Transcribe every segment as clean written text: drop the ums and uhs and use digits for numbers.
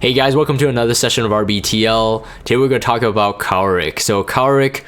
Hey guys, welcome to another session of RBTL. Today we're going to talk about Kawerik. So Kawerik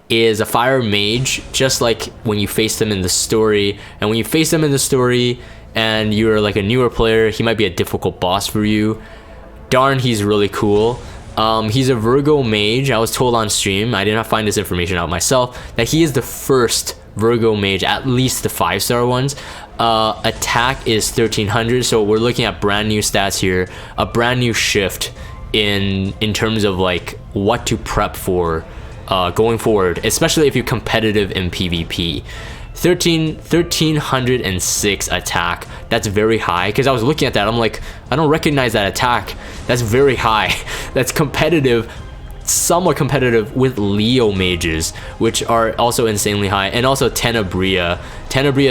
is a fire mage, just like when you face them in the story. And when you face them in the story and you're like a newer player, he might be a difficult boss for you. Darn, he's really cool. He's a Virgo mage. I was told on stream, I did not find this information out myself, that he is the first Virgo mage, at least the 5-star ones. Attack is 1300, so we're looking at brand new stats here, a brand new shift in terms of like what to prep for going forward, especially if you're competitive in PvP. 1306 attack, that's very high, because I was looking at that, I'm like, I don't recognize that attack. That's very high. That's competitive, somewhat competitive with Leo mages, which are also insanely high. And also Tenebria,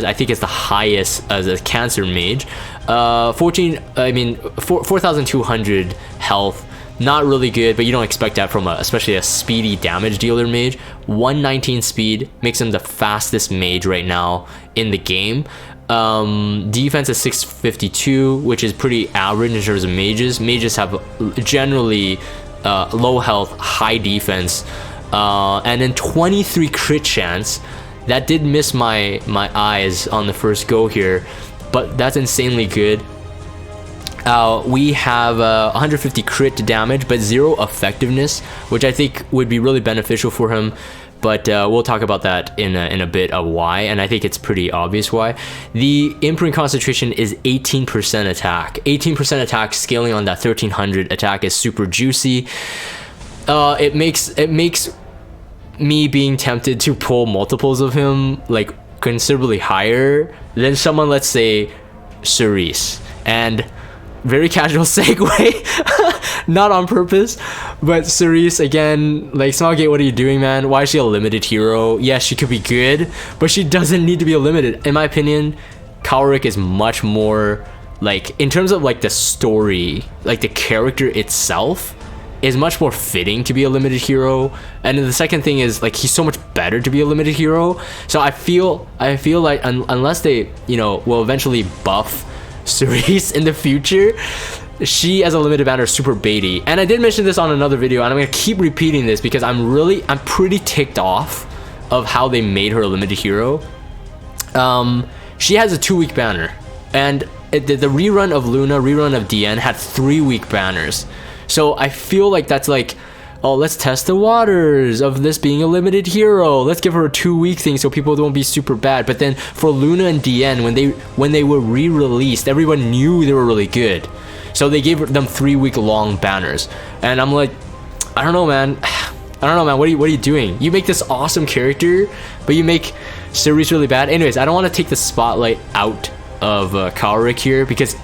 I think is the highest as a cancer mage. 4200 health, not really good, but you don't expect that from especially a speedy damage dealer mage. 119 speed makes him the fastest mage right now in the game. Defense is 652, which is pretty average in terms of mages. Mages have generally low health, high defense, and then 23 crit chance. That did miss my eyes on the first go here, but that's insanely good. We have 150 crit damage, but 0 effectiveness, which I think would be really beneficial for him. But we'll talk about that in a bit of why, and I think it's pretty obvious why. The imprint concentration is 18% attack. 18% attack scaling on that 1300 attack is super juicy. It makes me being tempted to pull multiples of him like considerably higher than someone, let's say Cerise. And very casual segue, not on purpose, but Cerise again, like, Smilegate, what are you doing, man? Why is she a limited hero? Yes, she could be good, but she doesn't need to be a limited. In my opinion, Kawerik is much more, like, in terms of like the story, like the character itself is much more fitting to be a limited hero. And then the second thing is, like, he's so much better to be a limited hero. So I feel like unless they, you know, will eventually buff Cerise in the future, she as a limited banner is super baity. And I did mention this on another video, and I'm gonna keep repeating this because I'm pretty ticked off of how they made her a limited hero. She has a 2-week banner, and the rerun of Luna, rerun of DN had 3-week banners. So I feel like that's like, oh, let's test the waters of this being a limited hero. Let's give her a 2-week thing so people don't be super bad. But then for Luna and DN, when they were re-released, everyone knew they were really good. So they gave them 3-week long banners. And I'm like, I don't know, man. What are you doing? You make this awesome character, but you make Cerise really bad. Anyways, I don't want to take the spotlight out of Kawerik here, because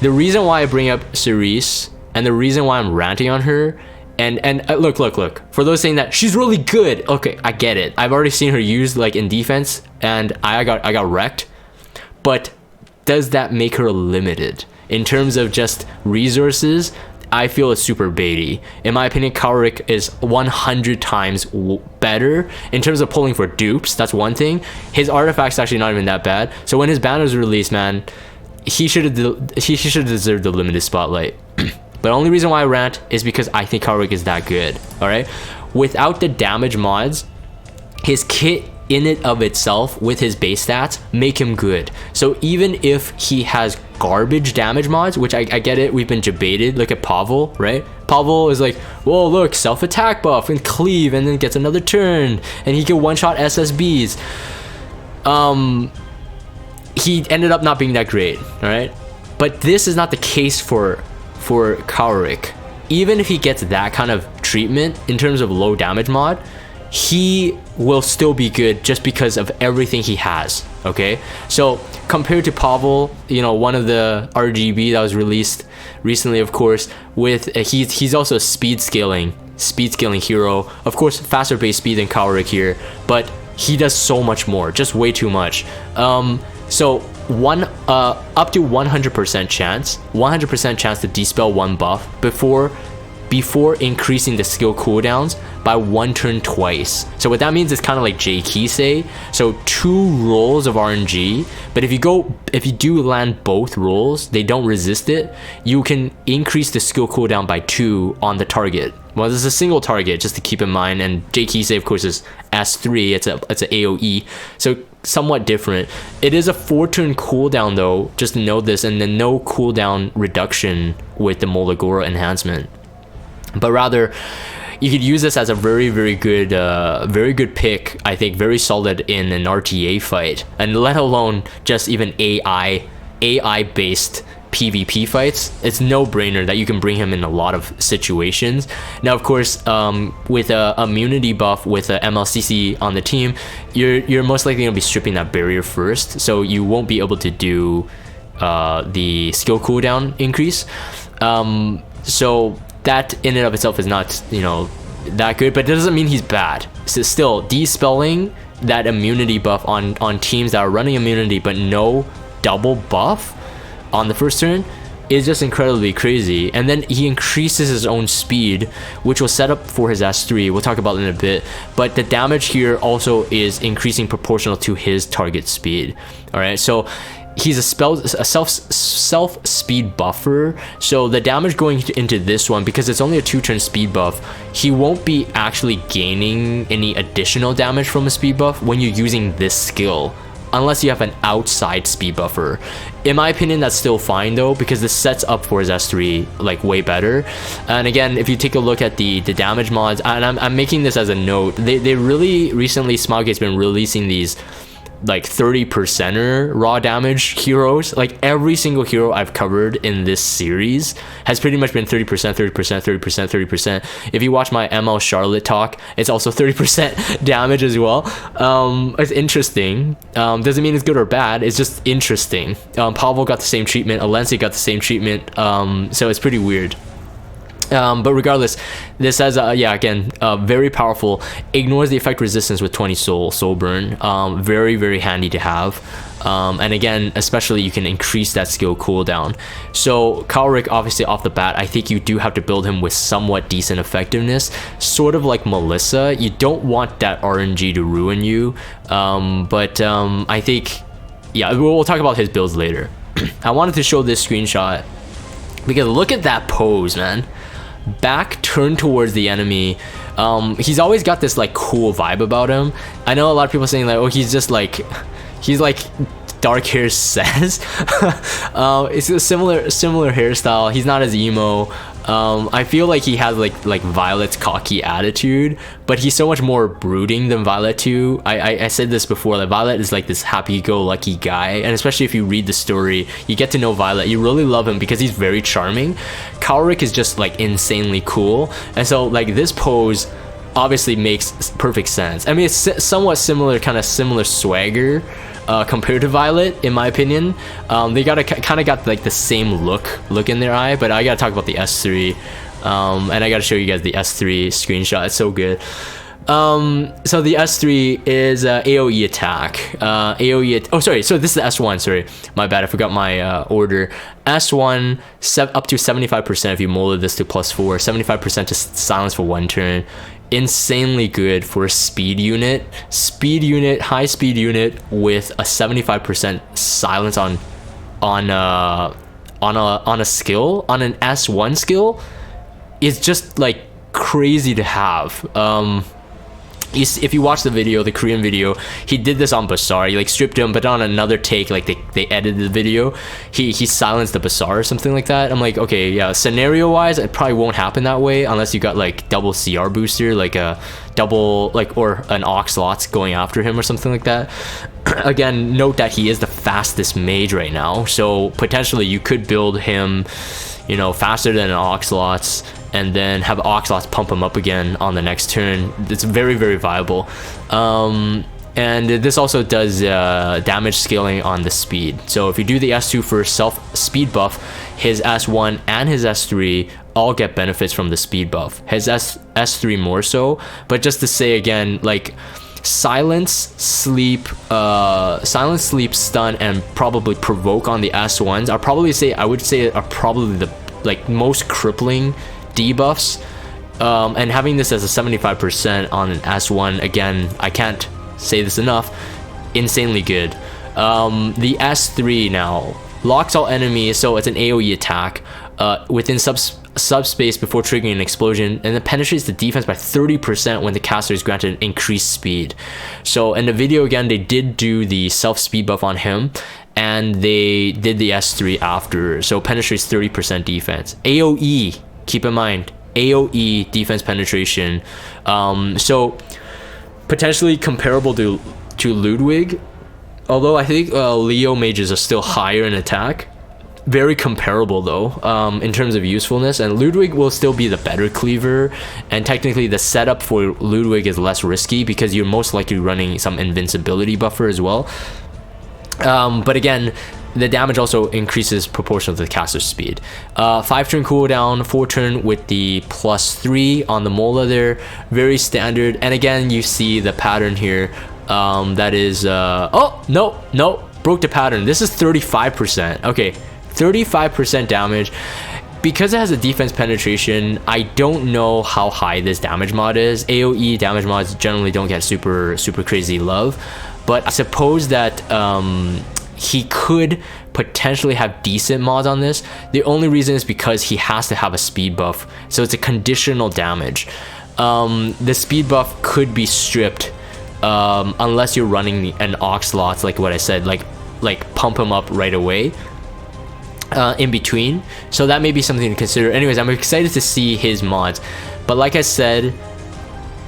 the reason why I bring up Cerise and the reason why I'm ranting on her, and look, for those saying that she's really good, okay, I get it. I've already seen her used like in defense, and I got wrecked. But does that make her limited in terms of just resources? I feel it's super baity. In my opinion, Kawerik is 100 times better in terms of pulling for dupes. That's one thing. His artifact's actually not even that bad. So when his banner's released, man, he should have deserved the limited spotlight. But the only reason why I rant is because I think Kawerik is that good, alright? Without the damage mods, his kit in it of itself with his base stats make him good. So even if he has garbage damage mods, which I get it, we've been debated. Look at Pavel, right? Pavel is like, whoa, look, self-attack buff and cleave, and then gets another turn, and he can one-shot SSBs. He ended up not being that great, alright? But this is not the case for Kawerik. Even if he gets that kind of treatment in terms of low damage mod, he will still be good just because of everything he has. Okay, so compared to Pavel, you know, one of the RGB that was released recently, of course, with he's also a speed scaling hero, of course, faster base speed than Kawerik here, but he does so much more, just way too much. So up to 100% chance to dispel one buff before before increasing the skill cooldowns by 1 turn twice. So what that means is kind of like J-Kisei. So 2 rolls of RNG, but if you do land both rolls, they don't resist it, you can increase the skill cooldown by 2 on the target. Well, this is a single target, just to keep in mind, and J-Kisei, of course, is S3, it's a AoE, so somewhat different. It is a 4-turn cooldown though, just to note this, and then no cooldown reduction with the Molagora enhancement. But rather, you could use this as a very good pick. I think very solid in an RTA fight, and let alone just even AI based PvP fights. It's no brainer that you can bring him in a lot of situations. Now, of course, with a immunity buff with a MLCC on the team, you're most likely gonna be stripping that barrier first, so you won't be able to do the skill cooldown increase. So that in and of itself is not, you know, that good, but it doesn't mean he's bad. So still, dispelling that immunity buff on teams that are running immunity but no double buff on the first turn is just incredibly crazy. And then he increases his own speed, which will set up for his S3. We'll talk about it in a bit, but the damage here also is increasing proportional to his target speed. All right, so he's a self speed buffer, so the damage going into this one, because it's only a 2-turn speed buff, he won't be actually gaining any additional damage from a speed buff when you're using this skill, unless you have an outside speed buffer. In my opinion, that's still fine though, because this sets up for his S3 like way better. And again, if you take a look at the damage mods, and I'm making this as a note, they really recently, Smilegate's been releasing these like 30%er raw damage heroes. Like every single hero I've covered in this series has pretty much been 30%, 30%, 30%, 30%. If you watch my ML Charlotte talk, it's also 30% damage as well. It's interesting. Doesn't mean it's good or bad, it's just interesting. Pavel got the same treatment, Alencia got the same treatment, so it's pretty weird. But regardless, this has again very powerful, ignores the effect resistance with 20 soul burn. Very handy to have. And again, especially you can increase that skill cooldown. So Kawerik, obviously off the bat, I think you do have to build him with somewhat decent effectiveness, sort of like Melissa. You don't want that RNG to ruin you, but I think, yeah, we'll talk about his builds later. I wanted to show this screenshot because look at that pose, man. Back turned towards the enemy. He's always got this like cool vibe about him. I know a lot of people saying like, oh, he's like dark hair says. It's a similar hairstyle. He's not as emo. I feel like he has like Violet's cocky attitude, but he's so much more brooding than Violet too. I said this before, that Violet is like this happy-go-lucky guy, and especially if you read the story, you get to know Violet, you really love him because he's very charming. Kawerik is just like insanely cool, and so like this pose obviously makes perfect sense. I mean, it's somewhat similar, kind of similar swagger compared to Violet, in my opinion. They kind of got like the same look in their eye, but I gotta talk about the S3, and I gotta show you guys the S3 screenshot. It's so good. So the S3 is AoE attack. Oh sorry, so this is the S1, sorry, my bad, I forgot my order. S1, up to 75% if you molded this to +4, 75% to silence for 1 turn. Insanely good for a speed unit, high speed unit with a 75% silence on a skill, on an S1 skill, is just like crazy to have. If you watch the video, the Korean video, he did this on Bazaar. He like stripped him, but on another take, like they edited the video, he silenced the Bazaar or something like that. I'm like, okay, yeah, scenario wise it probably won't happen that way unless you got like double CR booster, like a double, like, or an Oxlots going after him or something like that. Again, note that he is the fastest mage right now, so potentially you could build him, you know, faster than an Oxlots, and then have Oxlots pump him up again on the next turn. It's very viable. And this also does damage scaling on the speed. So if you do the S2 for self speed buff, his S1 and his S3 all get benefits from the speed buff. His S3 more so, but just to say again, like silence, sleep, stun, and probably provoke on the S1s are probably, I would say are probably the like most crippling debuffs, and having this as a 75% on an S1, again, I can't say this enough, insanely good. The S3 now locks all enemies, so it's an AoE attack within subspace before triggering an explosion, and it penetrates the defense by 30% when the caster is granted increased speed. So in the video, again, they did do the self speed buff on him, and they did the S3 after, so penetrates 30% defense. AoE, keep in mind, AoE defense penetration, so potentially comparable to Ludwig, although I think Leo mages are still higher in attack. Very comparable though, in terms of usefulness, and Ludwig will still be the better cleaver, and technically the setup for Ludwig is less risky because you're most likely running some invincibility buffer as well. But again, the damage also increases proportional to the caster's speed. 5-turn cooldown, 4-turn with the +3 on the Mola there, very standard. And again, you see the pattern here, that is oh no, broke the pattern. This is 35%. Okay, 35% damage. Because it has a defense penetration, I don't know how high this damage mod is. AoE damage mods generally don't get super crazy love, but I suppose that he could potentially have decent mods on this. The only reason is because he has to have a speed buff, so it's a conditional damage. The speed buff could be stripped unless you're running an Oxlots, like what I said, like pump him up right away in between. So that may be something to consider. Anyways, I'm excited to see his mods, but like I said,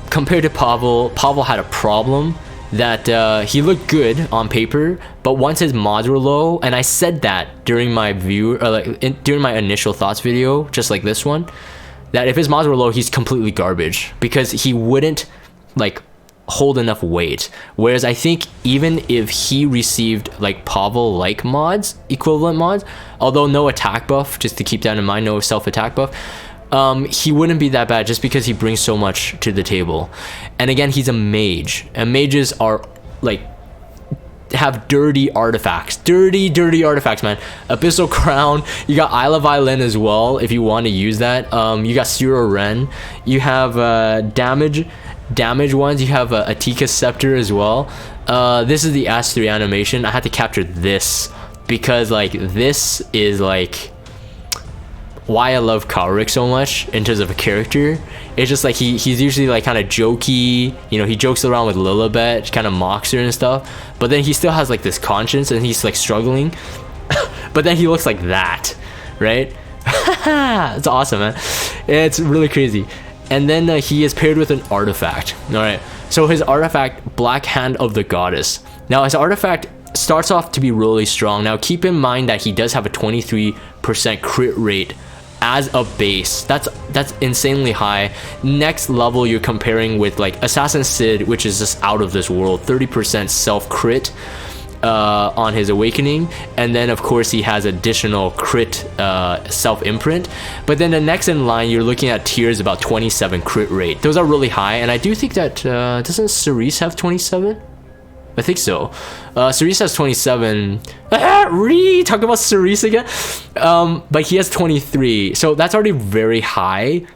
compared to Pavel had a problem that he looked good on paper, but once his mods were low, and I said that during my during my initial thoughts video, just like this one, that if his mods were low, he's completely garbage because he wouldn't like hold enough weight. Whereas I think even if he received like Pavel like mods, equivalent mods, although no attack buff, just to keep that in mind, no self attack buff, he wouldn't be that bad just because he brings so much to the table. And again, he's a mage, and mages are like have dirty artifacts, dirty artifacts, man. Abyssal Crown, you got Isle of Violin as well if you want to use that. You got Zero Ren, you have damage ones, you have a Atika Scepter as well. This is the S3 animation. I had to capture this because like this is like why I love Kawerik so much in terms of a character. It's just like he's usually like kind of jokey, you know, he jokes around with Lilibet, kind of mocks her and stuff, but then he still has like this conscience and he's like struggling but then he looks like that, right? It's awesome, man. It's really crazy. And then he is paired with an artifact. All right, so his artifact, Black Hand of the Goddess. Now his artifact starts off to be really strong. Now keep in mind that he does have a 23% crit rate as a base. That's insanely high. Next level, you're comparing with like Assassin Sid, which is just out of this world, 30% self crit on his awakening, and then of course he has additional crit self imprint. But then the next in line, you're looking at Tears, about 27 crit rate. Those are really high, and I do think that doesn't Cerise have 27? I think so. Cerise has 27. Talk about Cerise again. But he has 23, so that's already very high.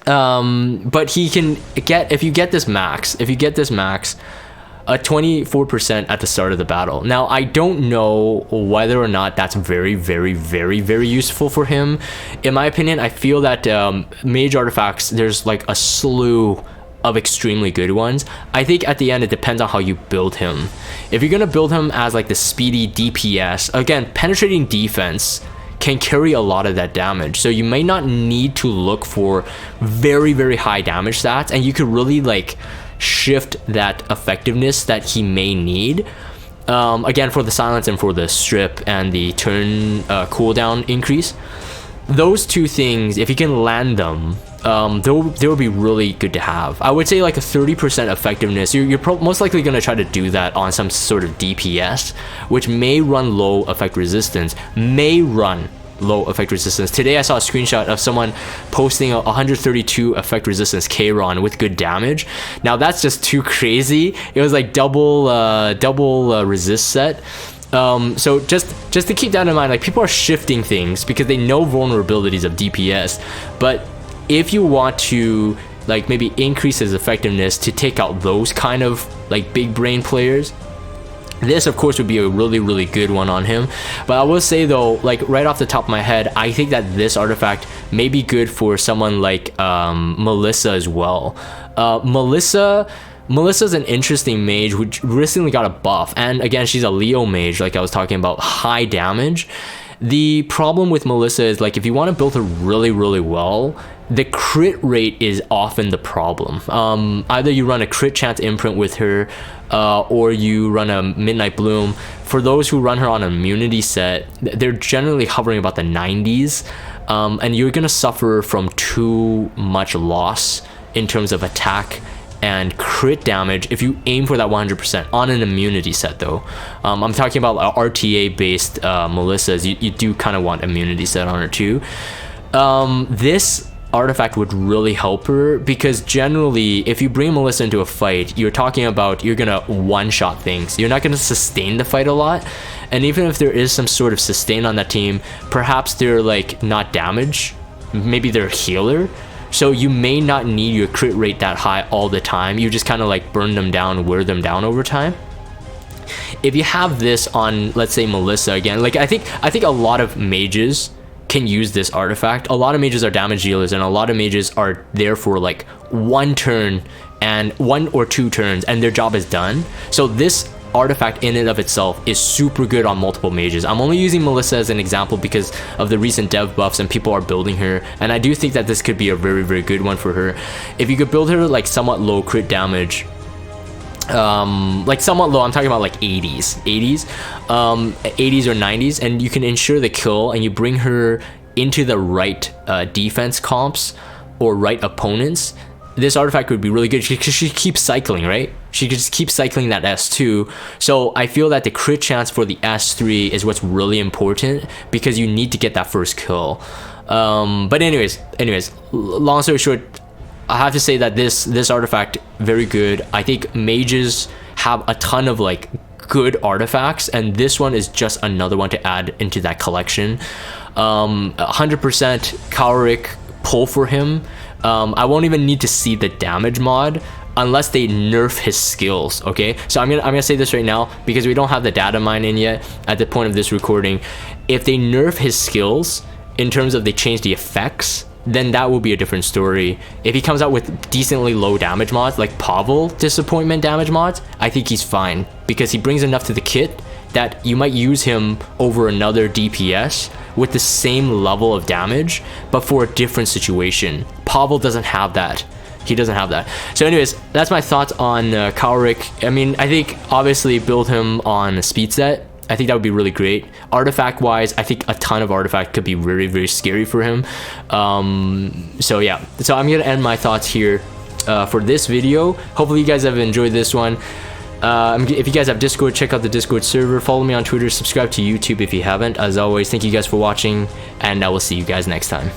But he can get, if you get this max, a 24% at the start of the battle. Now I don't know whether or not that's very useful for him. In my opinion, I feel that mage artifacts, there's like a slew of extremely good ones. I think at the end it depends on how you build him. If you're gonna build him as like the speedy DPS, again, penetrating defense can carry a lot of that damage, so you may not need to look for very high damage stats, and you could really like shift that effectiveness that he may need, again, for the silence and for the strip and the turn cooldown increase. Those two things, if you can land them, they'll be really good to have. I would say like a 30% effectiveness. You're most likely going to try to do that on some sort of DPS, which may run low effect resistance, Today I saw a screenshot of someone posting a 132 effect resistance Kron with good damage. Now that's just too crazy. It was like double resist set. So just to keep that in mind, like people are shifting things because they know vulnerabilities of DPS, but if you want to like maybe increase his effectiveness to take out those kind of like big brain players, this of course would be a really good one on him. But I will say though, like right off the top of my head, I think that this artifact may be good for someone like Melissa as well. Melissa's an interesting mage which recently got a buff, and again she's a Leo mage, like I was talking about, high damage. The problem with Melissa is like if you want to build her really well, the crit rate is often the problem. Either you run a crit chance imprint with her, or you run a Midnight Bloom. For those who run her on an immunity set, they're generally hovering about the 90s, and you're gonna suffer from too much loss in terms of attack and crit damage if you aim for that 100% on an immunity set though. I'm talking about RTA based Melissas. You do kind of want immunity set on her too. This artifact would really help her, because generally if you bring Melissa into a fight, you're talking about you're gonna one-shot things. You're not gonna sustain the fight a lot, and even if there is some sort of sustain on that team, perhaps they're like not damage, maybe they're a healer, so you may not need your crit rate that high all the time. You just kind of like burn them down, wear them down over time. If you have this on, let's say Melissa again, like I think a lot of mages can use this artifact. A lot of mages are damage dealers, and a lot of mages are there for like one turn and 1 or 2 turns and their job is done. So this artifact in and of itself is super good on multiple mages. I'm only using Melissa as an example because of the recent dev buffs and people are building her, and I do think that this could be a very good one for her. If you could build her like somewhat low crit damage, like somewhat low, I'm talking about like 80s or 90s, and you can ensure the kill and you bring her into the right defense comps or right opponents, this artifact would be really good because she keeps cycling, right? She could just keep cycling that S2. So I feel that the crit chance for the S3 is what's really important, because you need to get that first kill. But anyways, long story short, I have to say that this artifact, very good. I think mages have a ton of like good artifacts, and this one is just another one to add into that collection. 100% Kawerik pull for him. I won't even need to see the damage mod unless they nerf his skills. Okay, so I'm gonna say this right now, because we don't have the Datamine in yet at the point of this recording. If they nerf his skills in terms of they change the effects, then that will be a different story. If he comes out with decently low damage mods like Pavel disappointment damage mods, I think he's fine, because he brings enough to the kit that you might use him over another DPS with the same level of damage, but for a different situation. Pavel doesn't have that. He doesn't have that. So anyways, that's my thoughts on Kawerik. I mean, I think obviously build him on a speed set. I think that would be really great. Artifact wise, I think a ton of artifact could be very scary for him. So yeah, so I'm gonna end my thoughts here for this video. Hopefully you guys have enjoyed this one. If you guys have Discord, check out the Discord server. Follow me on Twitter, subscribe to YouTube if you haven't. As always, thank you guys for watching, and I will see you guys next time.